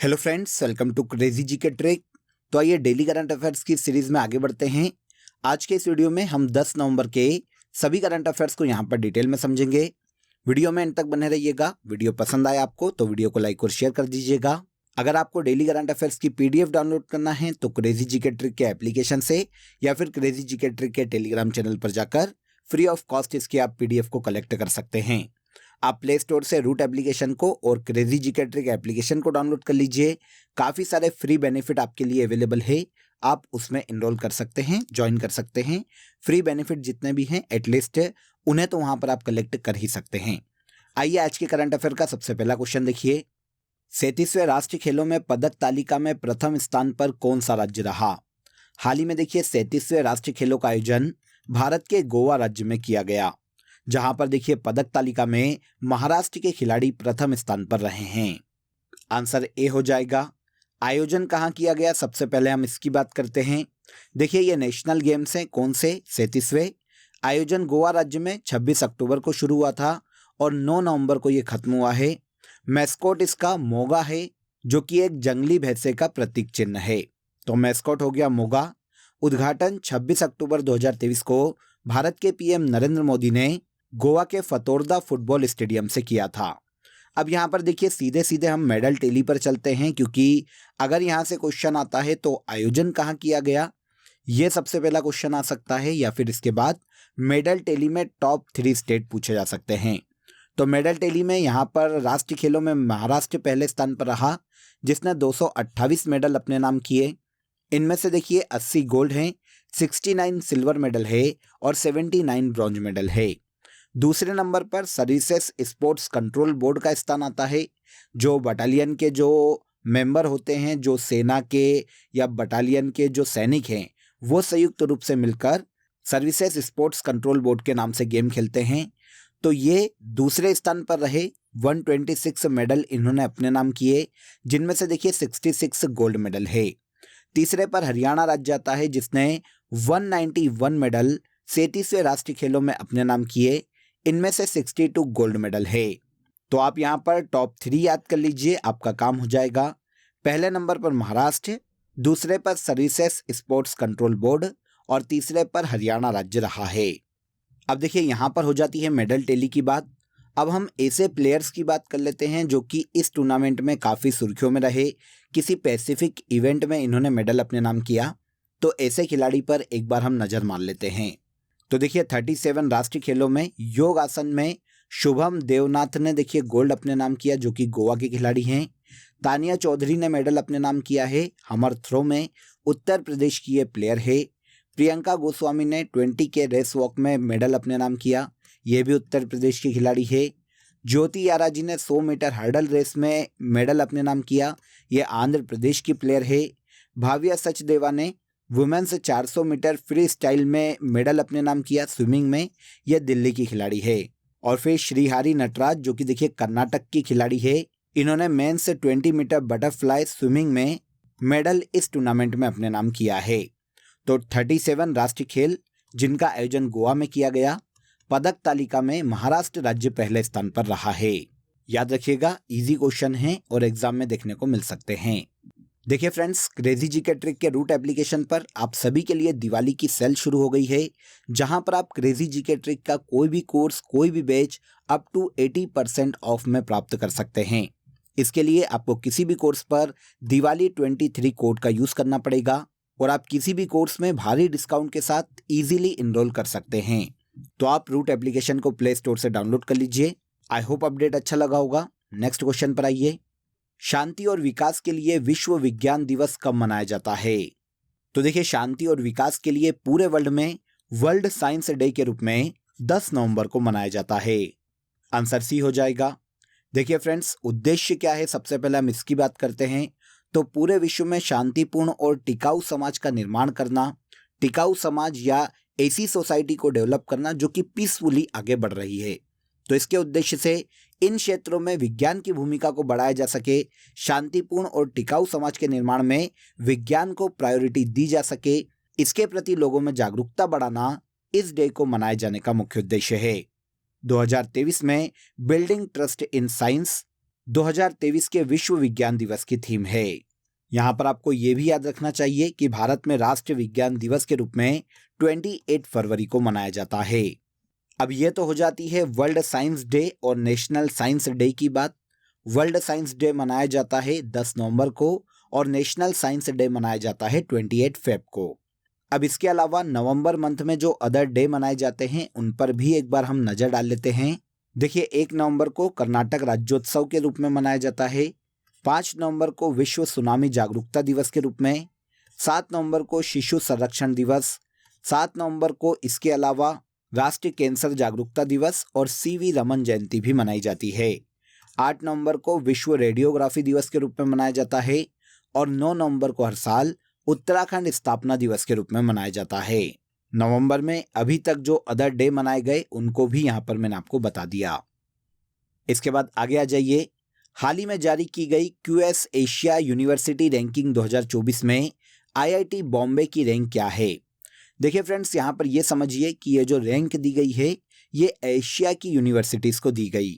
Hello friends, welcome to crazy GK trick. तो आइए daily current affairs की सीरीज में आगे बढ़ते हैं। आज के इस वीडियो में हम 10 नवंबर के सभी करंट अफेयर्स को यहाँ पर डिटेल में समझेंगे। वीडियो में एंड तक बने रहिएगा। वीडियो पसंद आए आपको तो वीडियो को लाइक और शेयर कर दीजिएगा। अगर आपको डेली करंट अफेयर्स की पीडीएफ डाउनलोड करना है तो क्रेजी जीके ट्रिक के एप्लीकेशन से या फिर क्रेजी जीके ट्रिक के टेलीग्राम चैनल पर जाकर फ्री ऑफ कॉस्ट इसकी आप पीडीएफ को कलेक्ट कर सकते हैं। आप प्ले स्टोर से रूट एप्लीकेशन को और क्रेजी जीके ट्रिक एप्लीकेशन को डाउनलोड कर लीजिए। काफ़ी सारे फ्री बेनिफिट आपके लिए अवेलेबल है। आप उसमें इनरोल कर सकते हैं, ज्वाइन कर सकते हैं। फ्री बेनिफिट जितने भी हैं एटलीस्ट उन्हें तो वहाँ पर आप कलेक्ट कर ही सकते हैं। आइए आज के करंट अफेयर का सबसे पहला क्वेश्चन देखिए। 37वें राष्ट्रीय खेलों में पदक तालिका में प्रथम स्थान पर कौन सा राज्य रहा? हाल ही में देखिए 37वें राष्ट्रीय खेलों का आयोजन भारत के गोवा राज्य में किया गया, जहां पर देखिए पदक तालिका में महाराष्ट्र के खिलाड़ी प्रथम स्थान पर रहे हैं। आंसर ए हो जाएगा। आयोजन कहां किया गया, सबसे पहले हम इसकी बात करते हैं। देखिए ये नेशनल गेम्स हैं। कौन से? 37वें। आयोजन गोवा राज्य में 26 अक्टूबर को शुरू हुआ था और 9 नवंबर को ये खत्म हुआ है। मैस्कोट इसका मोगा है, जो कि एक जंगली भैंसे का प्रतीक चिन्ह है। तो मैस्कोट हो गया मोगा। उद्घाटन 26 अक्टूबर 2023 को भारत के पीएम नरेंद्र मोदी ने गोवा के फतोर्दा फुटबॉल स्टेडियम से किया था। अब यहाँ पर देखिए सीधे सीधे हम मेडल टेली पर चलते हैं, क्योंकि अगर यहाँ से क्वेश्चन आता है तो आयोजन कहाँ किया गया, ये सबसे पहला क्वेश्चन आ सकता है, या फिर इसके बाद मेडल टेली में टॉप 3 स्टेट पूछे जा सकते हैं। तो मेडल टेली में यहाँ पर राष्ट्रीय खेलों में महाराष्ट्र पहले स्थान पर रहा, जिसने 228 मेडल अपने नाम किए। इनमें से देखिए 80 गोल्ड हैं, 69 सिल्वर मेडल है और 79 ब्रॉन्ज मेडल है। दूसरे नंबर पर सर्विसेज स्पोर्ट्स कंट्रोल बोर्ड का स्थान आता है, जो बटालियन के जो मेंबर होते हैं, जो सेना के या बटालियन के जो सैनिक हैं, वो संयुक्त रूप से मिलकर सर्विसेज स्पोर्ट्स कंट्रोल बोर्ड के नाम से गेम खेलते हैं। तो ये दूसरे स्थान पर रहे। 126 मेडल इन्होंने अपने नाम किए, जिनमें से देखिए 66 गोल्ड मेडल है। तीसरे पर हरियाणा राज्य आता है, जिसने 191 मेडल 37वें राष्ट्रीय खेलों में अपने नाम किए। इनमें से 62 गोल्ड मेडल है। तो आप यहाँ पर टॉप 3 याद कर लीजिए, आपका काम हो जाएगा। पहले नंबर पर महाराष्ट्र, दूसरे पर सर्विसेज स्पोर्ट्स कंट्रोल बोर्ड और तीसरे पर हरियाणा राज्य रहा है। अब देखिए यहाँ पर हो जाती है मेडल टेली की बात। अब हम ऐसे प्लेयर्स की बात कर लेते हैं जो कि इस टूर्नामेंट में काफ़ी सुर्खियों में रहे, किसी स्पेसिफिक इवेंट में इन्होंने मेडल अपने नाम किया। तो ऐसे खिलाड़ी पर एक बार हम नज़र मार लेते हैं। तो देखिए 37 राष्ट्रीय खेलों में योग आसन में शुभम देवनाथ ने देखिए गोल्ड अपने नाम किया, जो कि गोवा के खिलाड़ी हैं। तानिया चौधरी ने मेडल अपने नाम किया है हमर थ्रो में, उत्तर प्रदेश की ये प्लेयर है। प्रियंका गोस्वामी ने 20 के रेस वॉक में मेडल अपने नाम किया, ये भी उत्तर प्रदेश की खिलाड़ी है। ज्योति याराजी ने 100 मीटर हर्डल रेस में मेडल अपने नाम किया, ये आंध्र प्रदेश की प्लेयर है। भाविया सचदेवा ने वुमेन्स 400 मीटर फ्री स्टाइल में मेडल अपने नाम किया, स्विमिंग में, यह दिल्ली की खिलाड़ी है। और फिर श्रीहरि नटराज, जो कि देखिए कर्नाटक की खिलाड़ी है, इन्होंने मेंस 20 मीटर बटरफ्लाई स्विमिंग में मेडल इस टूर्नामेंट में अपने नाम किया है। तो 37 राष्ट्रीय खेल जिनका आयोजन गोवा में किया गया, पदक तालिका में महाराष्ट्र राज्य पहले स्थान पर रहा है। याद रखिएगा, इजी क्वेश्चन है और एग्जाम में देखने को मिल सकते हैं। देखिए फ्रेंड्स, क्रेजी जीके ट्रिक के रूट एप्लीकेशन पर आप सभी के लिए दिवाली की सेल शुरू हो गई है, जहां पर आप क्रेजी जीके ट्रिक का कोई भी कोर्स, कोई भी बैच अप टू 80% ऑफ में प्राप्त कर सकते हैं। इसके लिए आपको किसी भी कोर्स पर दिवाली 23 कोड का यूज़ करना पड़ेगा और आप किसी भी कोर्स में भारी डिस्काउंट के साथ इजीली इनरोल कर सकते हैं। तो आप रूट एप्लीकेशन को प्ले स्टोर से डाउनलोड कर लीजिए। आई होप अपडेट अच्छा लगा होगा। नेक्स्ट क्वेश्चन पर आइए। शांति और विकास के लिए विश्व विज्ञान दिवस कब मनाया जाता है? तो देखिए शांति और विकास के लिए पूरे वर्ल्ड में वर्ल्ड साइंस डे के रूप में 10 नवंबर को मनाया जाता है। आंसर सी हो जाएगा। देखिए फ्रेंड्स, उद्देश्य क्या है, सबसे पहले हम इसकी बात करते हैं। तो पूरे विश्व में शांतिपूर्ण और टिकाऊ समाज का निर्माण करना, टिकाऊ समाज या ऐसी सोसाइटी को डेवलप करना जो कि पीसफुली आगे बढ़ रही है। तो इसके उद्देश्य से इन क्षेत्रों में विज्ञान की भूमिका को बढ़ाया जा सके, शांतिपूर्ण और टिकाऊ समाज के निर्माण में विज्ञान को प्रायोरिटी दी जा सके, इसके प्रति लोगों में जागरूकता बढ़ाना इस डे को मनाए जाने का मुख्य उद्देश्य है। 2023 में बिल्डिंग ट्रस्ट इन साइंस, 2023 के विश्व विज्ञान दिवस की थीम है। यहाँ पर आपको ये भी याद रखना चाहिए कि भारत में राष्ट्रीय विज्ञान दिवस के रूप में 28 फरवरी को मनाया जाता है। अब ये तो हो जाती है वर्ल्ड साइंस डे और नेशनल साइंस डे की बात। वर्ल्ड साइंस डे मनाया जाता है 10 नवंबर को और नेशनल साइंस डे मनाया जाता है 28 फेब को। अब इसके अलावा नवंबर मंथ में जो अदर डे मनाए जाते हैं उन पर भी एक बार हम नज़र डाल लेते हैं। देखिए 1 नवंबर को कर्नाटक राज्योत्सव के रूप में मनाया जाता है, 5 नवंबर को विश्व सुनामी जागरूकता दिवस के रूप में, 7 नवंबर को शिशु संरक्षण दिवस, 7 नवंबर को इसके अलावा राष्ट्रीय कैंसर जागरूकता दिवस और सीवी रमन जयंती भी मनाई जाती है। 8 नवंबर को विश्व रेडियोग्राफी दिवस के रूप में मनाया जाता है और 9 नवंबर को हर साल उत्तराखंड स्थापना दिवस के रूप में मनाया जाता है। नवंबर में अभी तक जो अदर डे मनाए गए उनको भी यहाँ पर मैंने आपको बता दिया। इसके बाद आगे आ जाइए। हाल ही में जारी की गई क्यूएस एशिया यूनिवर्सिटी रैंकिंग 2024 में आईआईटी बॉम्बे की रैंक क्या है। देखिए फ्रेंड्स, यहाँ पर ये समझिए कि ये जो रैंक दी गई है ये एशिया की यूनिवर्सिटीज़ को दी गई।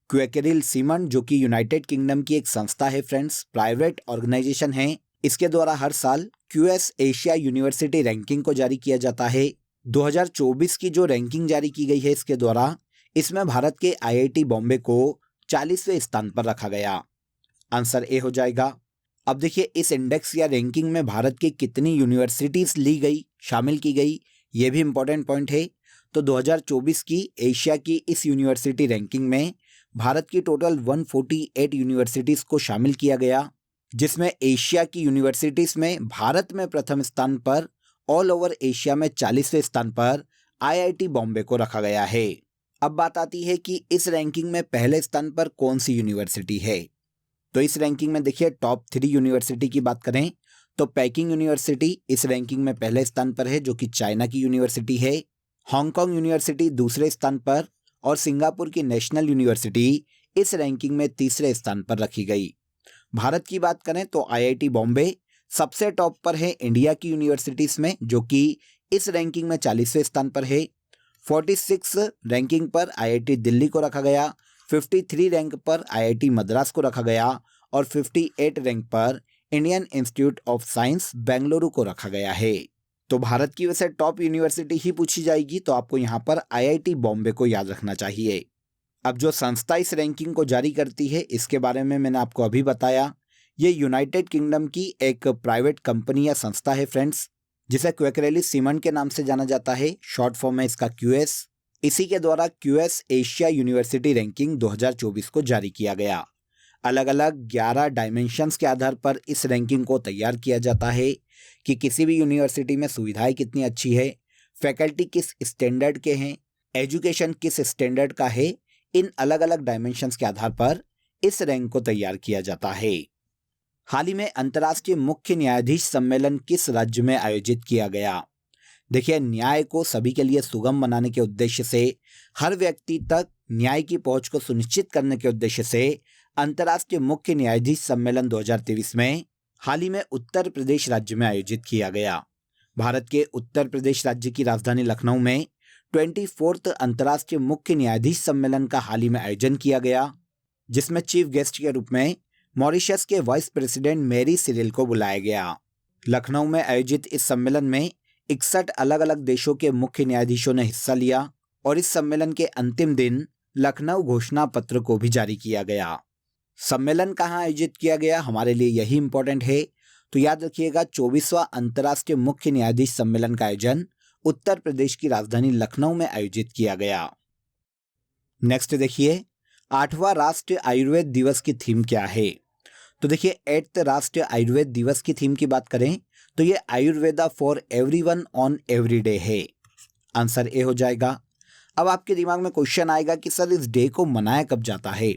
क्वेकरिल सीमन जो कि यूनाइटेड किंगडम की एक संस्था है फ्रेंड्स, प्राइवेट ऑर्गेनाइजेशन है, इसके द्वारा हर साल क्यूएस एशिया यूनिवर्सिटी रैंकिंग को जारी किया जाता है। 2024 की जो रैंकिंग जारी की गई है इसके द्वारा इसमें भारत के आईआईटी बॉम्बे को 40वें स्थान पर रखा गया। आंसर ए हो जाएगा। अब देखिए इस इंडेक्स या रैंकिंग में भारत की कितनी यूनिवर्सिटीज़ ली गई, शामिल की गई, ये भी इम्पोर्टेंट पॉइंट है। तो 2024 की एशिया की इस यूनिवर्सिटी रैंकिंग में भारत की टोटल 148 यूनिवर्सिटीज़ को शामिल किया गया, जिसमें एशिया की यूनिवर्सिटीज़ में भारत में प्रथम स्थान पर, ऑल ओवर एशिया में 40वें स्थान पर आईआईटी बॉम्बे को रखा गया है। अब बात आती है कि इस रैंकिंग में पहले स्थान पर कौन सी यूनिवर्सिटी है। तो इस रैंकिंग में देखिए टॉप 3 यूनिवर्सिटी की बात करें तो पेकिंग यूनिवर्सिटी इस रैंकिंग में पहले स्थान पर है जो कि चाइना की यूनिवर्सिटी है। हांगकांग यूनिवर्सिटी दूसरे स्थान पर और सिंगापुर की नेशनल यूनिवर्सिटी इस रैंकिंग में तीसरे स्थान पर रखी गई। भारत की बात करें तो आईआईटी बॉम्बे सबसे टॉप पर है इंडिया की यूनिवर्सिटीज़ में, जो कि इस रैंकिंग में 40वें स्थान पर है। 46 रैंकिंग पर आईआईटी दिल्ली को रखा गया, 53 रैंक पर आईआईटी मद्रास को रखा गया और 58 रैंक पर Indian institute of science Bengaluru को रखा गया है। तो भारत की वैसे टॉप यूनिवर्सिटी ही पूछी जाएगी तो आपको यहाँ पर आईआईटी बॉम्बे को याद रखना चाहिए। अब जो संस्था इस रैंकिंग को जारी करती है इसके बारे में मैंने आपको अभी बताया। ये यूनाइटेड किंगडम की एक प्राइवेट कंपनी या संस्था है फ्रेंड्स, जिसे क्वेकरेली सीमन के नाम से जाना जाता है, शॉर्ट फॉर्म है इसका क्यूएस। इसी के द्वारा क्यूएस एशिया यूनिवर्सिटी रैंकिंग 2024 को जारी किया गया। अलग अलग 11 डायमेंशंस के आधार पर इस रैंकिंग को तैयार किया जाता है कि किसी भी यूनिवर्सिटी में सुविधाएं कितनी अच्छी है, फैकल्टी किस स्टैंडर्ड के हैं, एजुकेशन किस स्टैंडर्ड का है। इन अलग अलग डायमेंशंस के आधार पर इस रैंक को तैयार किया जाता है। हाल ही में अंतर्राष्ट्रीय मुख्य न्यायाधीश सम्मेलन किस राज्य में आयोजित किया गया। देखिए, न्याय को सभी के लिए सुगम बनाने के उद्देश्य से, हर व्यक्ति तक न्याय की पहुंच को सुनिश्चित करने के उद्देश्य से अंतर्राष्ट्रीय मुख्य न्यायाधीश सम्मेलन 2023 में हाल ही में उत्तर प्रदेश राज्य में आयोजित किया गया। भारत के उत्तर प्रदेश राज्य की राजधानी लखनऊ में 24th अंतर्राष्ट्रीय मुख्य न्यायाधीश सम्मेलन का हाल ही में आयोजन किया गया, जिसमें चीफ गेस्ट के रूप में मॉरिशस के वाइस प्रेसिडेंट मैरी सिरिल को बुलाया गया। लखनऊ में आयोजित इस सम्मेलन में 61 अलग अलग देशों के मुख्य न्यायाधीशों ने हिस्सा लिया और इस सम्मेलन के अंतिम दिन लखनऊ घोषणा पत्र को भी जारी किया गया। सम्मेलन कहाँ आयोजित किया गया, हमारे लिए यही इंपॉर्टेंट है, तो याद रखिएगा 24वां अंतर्राष्ट्रीय मुख्य न्यायाधीश सम्मेलन का आयोजन उत्तर प्रदेश की राजधानी लखनऊ में आयोजित किया गया। नेक्स्ट देखिए, 8वां राष्ट्रीय आयुर्वेद दिवस की थीम क्या है। तो देखिए 8th राष्ट्रीय आयुर्वेद दिवस की थीम की बात करें तो ये Ayurveda for everyone on every day है। आंसर ए हो जाएगा। अब आपके दिमाग में क्वेश्चन आएगा कि सर इस डे को मनाया कब जाता है।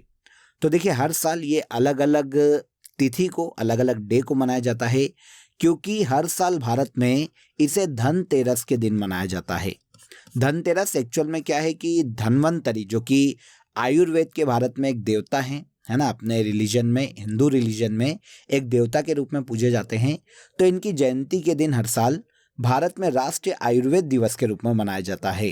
तो देखिए हर साल ये अलग अलग तिथि को, अलग अलग डे को मनाया जाता है, क्योंकि हर साल भारत में इसे धनतेरस के दिन मनाया जाता है। धनतेरस एक्चुअल में क्या है कि धन्वंतरी, जो कि आयुर्वेद के भारत में एक देवता है ना, अपने रिलीजन में, हिंदू रिलीजन में एक देवता के रूप में पूजे जाते हैं। तो इनकी जयंती के दिन हर साल भारत में राष्ट्रीय आयुर्वेद दिवस के रूप में मनाया जाता है।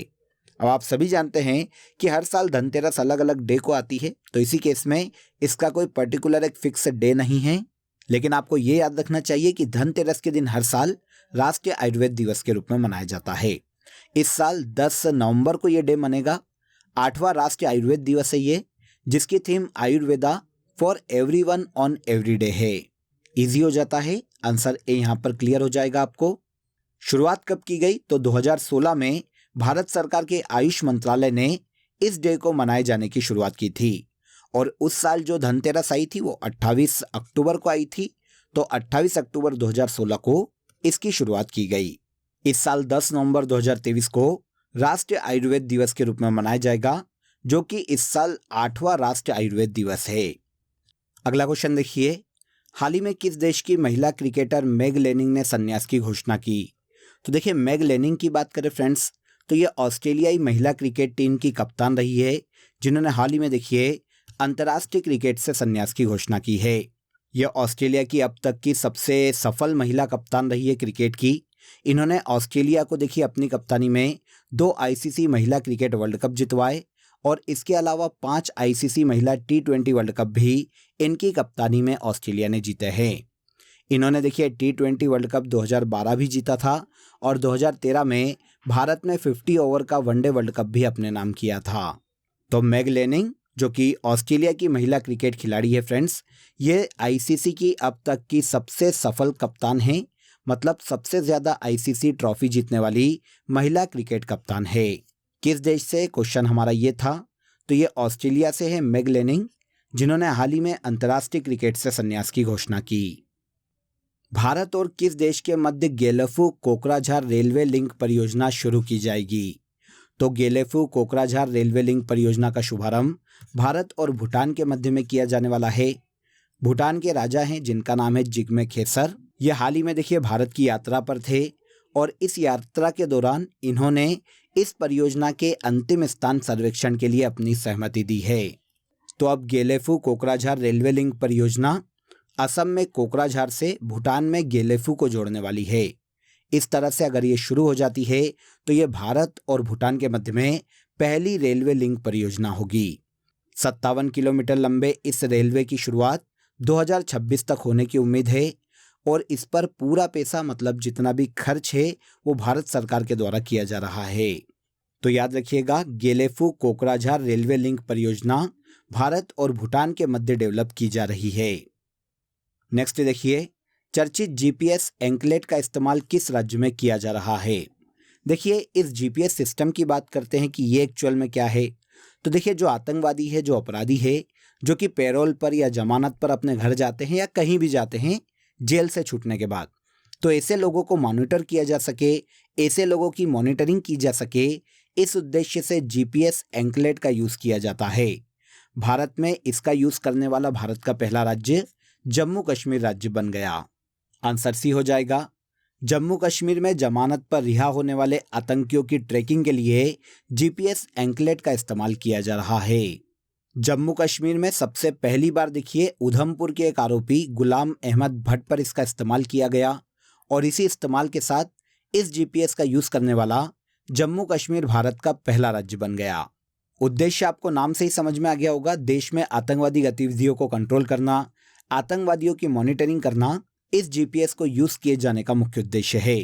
अब आप सभी जानते हैं कि हर साल धनतेरस अलग अलग डे को आती है, तो इसी केस में इसका कोई पर्टिकुलर एक फिक्स डे नहीं है। लेकिन आपको ये याद रखना चाहिए कि धनतेरस के दिन हर साल राष्ट्रीय आयुर्वेद दिवस के रूप में मनाया जाता है। इस साल 10 नवंबर को ये डे मनेगा। 8वां राष्ट्रीय आयुर्वेद दिवस है ये, जिसकी theme Ayurveda for everyone on every day है। इजी हो जाता है, आंसर ए यहाँ पर क्लियर हो जाएगा आपको। शुरुआत कब की गई? तो 2016 में भारत सरकार के आयुष मंत्रालय ने इस डे को मनाए जाने की शुरुआत की थी और उस साल जो धनतेरस आई थी वो 28 अक्टूबर को आई थी, तो 28 अक्टूबर 2016 को इसकी शुरुआत की गई। इस साल 10 नवंबर 2023 को राष्ट्रीय आयुर्वेद दिवस के रूप में मनाया जाएगा, जो कि इस साल 8वां राष्ट्रीय आयुर्वेद दिवस है। अगला क्वेश्चन देखिए, हाल ही में किस देश की महिला क्रिकेटर मेग लेनिंग ने संन्यास की घोषणा की? तो देखिए, मेग लेनिंग की बात करें फ्रेंड्स, तो ये ऑस्ट्रेलियाई महिला क्रिकेट टीम की कप्तान रही है, जिन्होंने हाल ही में देखिए अंतर्राष्ट्रीय क्रिकेट से संन्यास की घोषणा की है। यह ऑस्ट्रेलिया की अब तक की सबसे सफल महिला कप्तान रही है क्रिकेट की। इन्होंने ऑस्ट्रेलिया को देखिए अपनी कप्तानी में 2 आईसीसी महिला क्रिकेट वर्ल्ड कप जितवाए और इसके अलावा 5 आईसीसी महिला T20 वर्ल्ड कप भी इनकी कप्तानी में ऑस्ट्रेलिया ने जीते हैं। इन्होंने देखिए T20 वर्ल्ड कप 2012 भी जीता था और 2013 में भारत में 50 ओवर का वनडे वर्ल्ड कप भी अपने नाम किया था। तो मेग लेनिंग, जो कि ऑस्ट्रेलिया की महिला क्रिकेट खिलाड़ी है फ्रेंड्स, ये आईसीसी की अब तक की सबसे सफल कप्तान है, मतलब सबसे ज़्यादा आईसीसी ट्रॉफी जीतने वाली महिला क्रिकेट कप्तान है। किस देश से? क्वेश्चन हमारा ये था। तो ये ऑस्ट्रेलिया से है मेग लेनिंग, जिन्होंने हाल ही में अंतर्राष्ट्रीय क्रिकेट से संन्यास की घोषणा की। भारत और किस देश के मध्य गेलेफू कोकराझार रेलवे लिंक परियोजना शुरू की जाएगी? तो गेलेफू कोकराझार रेलवे लिंक परियोजना का शुभारंभ भारत और भूटान के मध्य में किया जाने वाला है। भूटान के राजा हैं जिनका नाम है जिग्मे खेसर। ये हाल ही में देखिए भारत की यात्रा पर थे और इस यात्रा के दौरान इन्होंने इस परियोजना के अंतिम स्थान सर्वेक्षण के लिए अपनी सहमति दी है। तो अब गेलेफू कोकराझार रेलवे लिंक परियोजना असम में कोकराझार से भूटान में गेलेफू को जोड़ने वाली है। इस तरह से अगर ये शुरू हो जाती है तो ये भारत और भूटान के मध्य में पहली रेलवे लिंक परियोजना होगी। 57 किलोमीटर लंबे इस रेलवे की शुरुआत 2026 तक होने की उम्मीद है और इस पर पूरा पैसा, मतलब जितना भी खर्च है, वो भारत सरकार के द्वारा किया जा रहा है। तो याद रखिएगा, गेलेफू कोकराझार रेलवे लिंक परियोजना भारत और भूटान के मध्य डेवलप की जा रही है। नेक्स्ट देखिए, चर्चित जीपीएस एंकलेट का इस्तेमाल किस राज्य में किया जा रहा है? देखिए, इस जीपीएस सिस्टम की बात करते हैं कि ये एक्चुअल में क्या है। तो देखिए, जो आतंकवादी है, जो अपराधी है, जो कि पैरोल पर या जमानत पर अपने घर जाते हैं या कहीं भी जाते हैं जेल से छूटने के बाद, तो ऐसे लोगों को मॉनिटर किया जा सके, ऐसे लोगों की मॉनिटरिंग की जा सके, इस उद्देश्य से जीपीएस एंकलेट का यूज़ किया जाता है। भारत में इसका यूज़ करने वाला भारत का पहला राज्य जम्मू कश्मीर राज्य बन गया। आंसर सी हो जाएगा। जम्मू कश्मीर में जमानत पर रिहा होने वाले आतंकियों की ट्रैकिंग के लिए जीपीएस एंकलेट का इस्तेमाल किया जा रहा है। जम्मू कश्मीर में सबसे पहली बार देखिए उधमपुर के एक आरोपी गुलाम अहमद भट्ट पर इसका इस्तेमाल किया गया और इसी इस्तेमाल के साथ इस जीपीएस का यूज़ करने वाला जम्मू कश्मीर भारत का पहला राज्य बन गया। उद्देश्य आपको नाम से ही समझ में आ गया होगा, देश में आतंकवादी गतिविधियों को कंट्रोल करना, आतंकवादियों की मॉनिटरिंग करना इस जीपीएस को यूज़ किए जाने का मुख्य उद्देश्य है।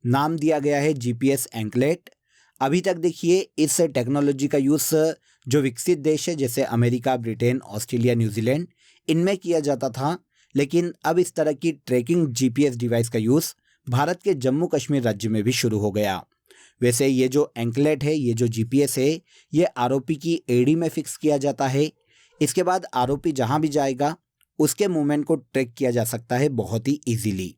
नाम दिया गया है जीपीएस एंकलेट। अभी तक देखिए इस टेक्नोलॉजी का यूज़ जो विकसित देश है जैसे अमेरिका, ब्रिटेन, ऑस्ट्रेलिया, न्यूजीलैंड, इनमें किया जाता था, लेकिन अब इस तरह की ट्रैकिंग जीपीएस डिवाइस का यूज़ भारत के जम्मू कश्मीर राज्य में भी शुरू हो गया। वैसे ये जो एंकलेट है, ये जो जीपीएस है, ये आरोपी की एड़ी में फिक्स किया जाता है। इसके बाद आरोपी जहाँ भी जाएगा उसके मूवमेंट को ट्रैक किया जा सकता है बहुत ही इजीली।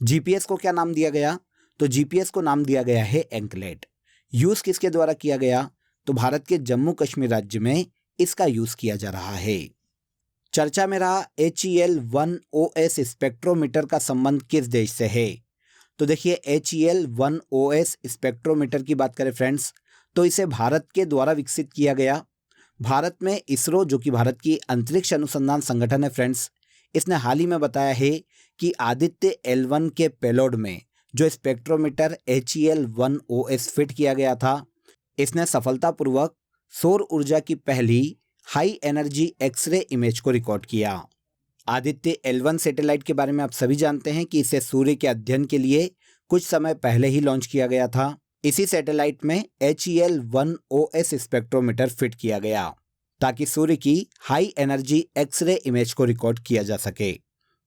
जीपीएस को क्या नाम दिया गया? तो जीपीएस को नाम दिया गया है एंकलेट। यूज़ किसके द्वारा किया गया? तो भारत के जम्मू कश्मीर राज्य में इसका यूज़ किया जा रहा है। चर्चा में रहा HEL-1OS स्पेक्ट्रोमीटर का संबंध किस देश से है? तो देखिए, HEL-1OS स्पेक्ट्रोमीटर की बात करें फ्रेंड्स, तो इसे भारत के द्वारा विकसित किया गया। भारत में इसरो, जो कि भारत की अंतरिक्ष अनुसंधान संगठन है फ्रेंड्स, इसने हाल ही में बताया है कि आदित्य L1 के पेलोड में जो स्पेक्ट्रोमीटर HEL-1OS फिट किया गया था, इसने सफलतापूर्वक सौर ऊर्जा की पहली हाई एनर्जी एक्सरे इमेज को रिकॉर्ड किया। आदित्य L1 सैटेलाइट के बारे में आप सभी जानते हैं कि इसे सूर्य के अध्ययन के लिए कुछ समय पहले ही लॉन्च किया गया था। इसी सैटेलाइट में HEL-1OS स्पेक्ट्रोमीटर फिट किया गया ताकि सूर्य की हाई एनर्जी एक्सरे इमेज को रिकॉर्ड किया जा सके।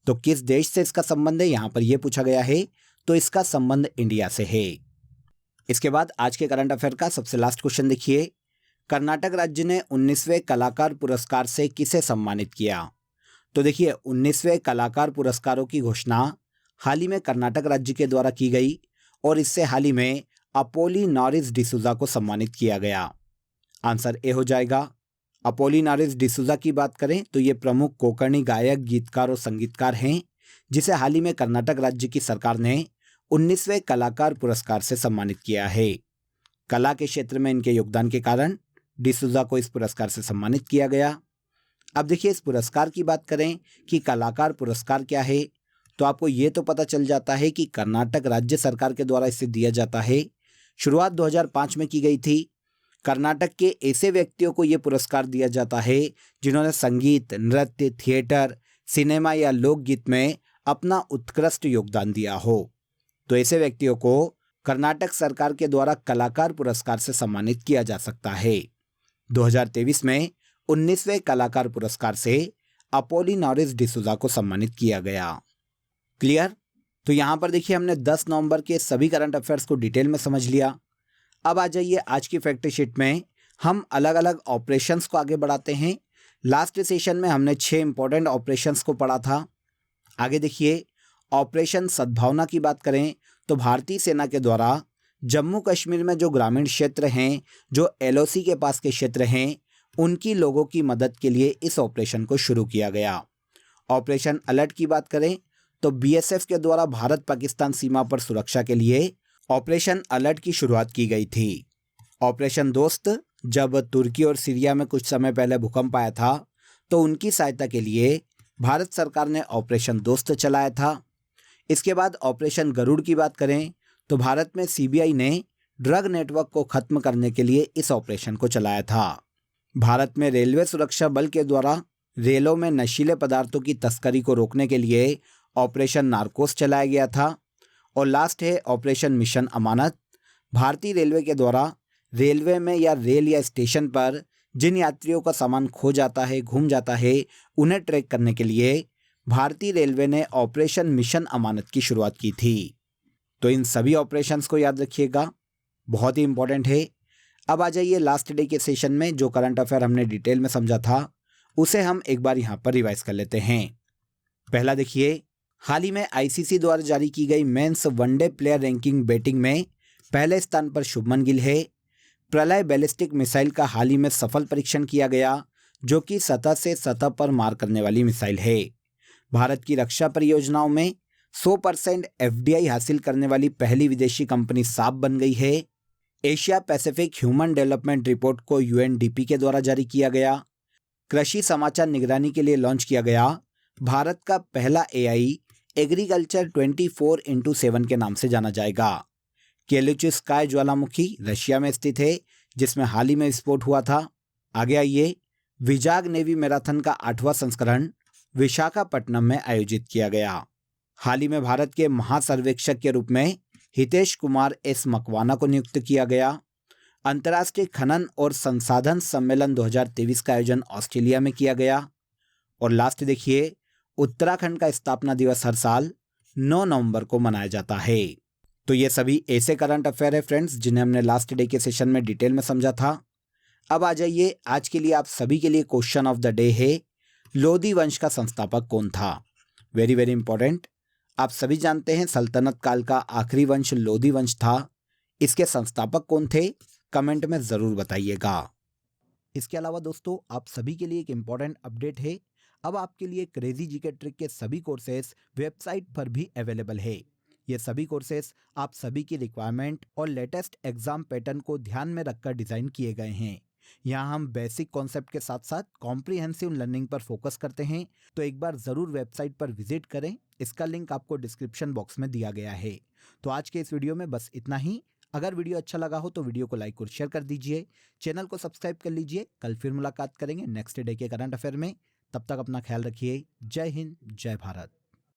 तो किस देश से इसका संबंध है, यहाँ पर यह पूछा गया है, तो इसका संबंध इंडिया से है। इसके बाद आज के करंट अफेयर का सबसे लास्ट क्वेश्चन देखिए, कर्नाटक राज्य ने 19वें कलाकार पुरस्कार से किसे सम्मानित किया? तो देखिए 19वें कलाकार पुरस्कारों की घोषणा हाल ही में कर्नाटक राज्य के द्वारा की गई और इससे हाल ही में अपोलिनारिस डिसूजा को सम्मानित किया गया। आंसर ए हो जाएगा। अपोलिनारिस डिसूजा की बात करें तो ये प्रमुख कोंकणी गायक, गीतकार और संगीतकार हैं जिसे हाल ही में कर्नाटक राज्य की सरकार ने 19वें कलाकार पुरस्कार से सम्मानित किया है। कला के क्षेत्र में इनके योगदान के कारण डिसूजा को इस पुरस्कार से सम्मानित किया गया। अब देखिए इस पुरस्कार की बात करें कि कलाकार पुरस्कार क्या है, तो आपको ये तो पता चल जाता है कि कर्नाटक राज्य सरकार के द्वारा इसे दिया जाता है। शुरुआत 2005 में की गई थी। कर्नाटक के ऐसे व्यक्तियों को ये पुरस्कार दिया जाता है जिन्होंने संगीत, नृत्य, थिएटर, सिनेमा या लोकगीत में अपना उत्कृष्ट योगदान दिया हो। तो ऐसे व्यक्तियों को कर्नाटक सरकार के द्वारा कलाकार पुरस्कार से सम्मानित किया जा सकता है। 2023 में 19वें कलाकार पुरस्कार से अपोलिनारिस डिसूजा को सम्मानित किया गया। क्लियर? तो यहाँ पर देखिए हमने 10 नवंबर के सभी करंट अफेयर्स को डिटेल में समझ लिया। अब आ जाइए आज की फैक्ट शीट में हम अलग अलग ऑपरेशंस को आगे बढ़ाते हैं। लास्ट सेशन में हमने 6 इंपॉर्टेंट ऑपरेशंस को पढ़ा था। आगे देखिए ऑपरेशन सद्भावना की बात करें तो भारतीय सेना के द्वारा जम्मू कश्मीर में जो ग्रामीण क्षेत्र हैं, जो LOC के पास के क्षेत्र हैं, उनकी लोगों की मदद के लिए इस ऑपरेशन को शुरू किया गया। ऑपरेशन अलर्ट की बात करें तो BSF के द्वारा भारत पाकिस्तान सीमा पर सुरक्षा के लिए ऑपरेशन अलर्ट की शुरुआत की गई थी। ऑपरेशन दोस्त, जब तुर्की और सीरिया में कुछ समय पहले भूकंप आया था तो उनकी सहायता के लिए भारत सरकार ने ऑपरेशन दोस्त चलाया था। इसके बाद ऑपरेशन गरुड़ की बात करें तो भारत में CBI ने ड्रग नेटवर्क को खत्म करने के लिए इस ऑपरेशन को चलाया था। भारत में रेलवे सुरक्षा बल के द्वारा रेलों में नशीले पदार्थों की तस्करी को रोकने के लिए ऑपरेशन नार्कोस चलाया गया था। और लास्ट है ऑपरेशन मिशन अमानत। भारतीय रेलवे के द्वारा रेलवे में या रेल या स्टेशन पर जिन यात्रियों का सामान खो जाता है, गुम जाता है, उन्हें ट्रैक करने के लिए भारतीय रेलवे ने ऑपरेशन मिशन अमानत की शुरुआत की थी। तो इन सभी ऑपरेशंस को याद रखिएगा, बहुत ही इंपॉर्टेंट है। अब आ जाइए लास्ट डे के सेशन में जो करंट अफेयर हमने डिटेल में समझा था उसे हम एक बार यहाँ पर रिवाइज कर लेते हैं। पहला देखिए, हाल ही में ICC द्वारा जारी की गई men's one day player ranking batting में पहले स्थान पर शुभमन गिल है। प्रलय बैलिस्टिक मिसाइल का हाल ही में सफल परीक्षण किया गया जो कि सतह से सतह पर मार करने वाली मिसाइल है। भारत की रक्षा परियोजनाओं में 100% FDI हासिल करने वाली पहली विदेशी कंपनी साप बन गई है। Asia Pacific human development report को UNDP के द्वारा जारी किया गया। कृषि समाचार निगरानी के लिए लॉन्च किया गया भारत का पहला AI एग्रीकल्चर 24/7 के नाम से जाना जाएगा। केलुचिस्काय ज्वालामुखी रशिया में स्थित है जिसमें हाल ही में विस्फोट हुआ था। आगे आइए, विजाग नेवी मैराथन का 8वां संस्करण विशाखापट्टनम में आयोजित किया गया। हाल ही में भारत के महासर्वेक्षक के रूप में हितेश कुमार S मकवाना को नियुक्त किया गया। अंतर्राष्ट्रीय खनन और संसाधन सम्मेलन 2023 का आयोजन ऑस्ट्रेलिया में किया गया। और लास्ट देखिए, उत्तराखंड का स्थापना दिवस हर साल 9 नवंबर को मनाया जाता है। तो ये सभी ऐसे करंट अफेयर है फ्रेंड्स जिन्हें हमने लास्ट डे के सेशन में डिटेल में समझा था। अब आ जाइए, आज के लिए आप सभी के लिए क्वेश्चन ऑफ द डे है, लोधी वंश का संस्थापक कौन था? Very very important. आप सभी जानते हैं सल्तनत काल का आखिरी वंश लोधी वंश था। इसके संस्थापक कौन थे? कमेंट में ज़रूर बताइएगा। इसके अलावा दोस्तों आप सभी के लिए एक इम्पॉर्टेंट अपडेट है। अब आपके लिए क्रेजी जीके ट्रिक के सभी कोर्सेस वेबसाइट पर भी अवेलेबल है। ये सभी कोर्सेस आप सभी की रिक्वायरमेंट और लेटेस्ट एग्जाम पैटर्न को ध्यान में रखकर डिज़ाइन किए गए हैं। यहाँ हम बेसिक कॉन्सेप्ट के साथ साथ कॉम्प्रिहेंसिव लर्निंग पर फोकस करते हैं। तो एक बार ज़रूर वेबसाइट पर विजिट करें। इसका लिंक आपको डिस्क्रिप्शन बॉक्स में दिया गया है। तो आज के इस वीडियो में बस इतना ही। अगर वीडियो अच्छा लगा हो तो वीडियो को लाइक और शेयर कर दीजिए, चैनल को सब्सक्राइब कर लीजिए। कल फिर मुलाकात करेंगे नेक्स्ट डे के करंट अफेयर में। तब तक अपना ख्याल रखिए। जय हिंद, जय भारत।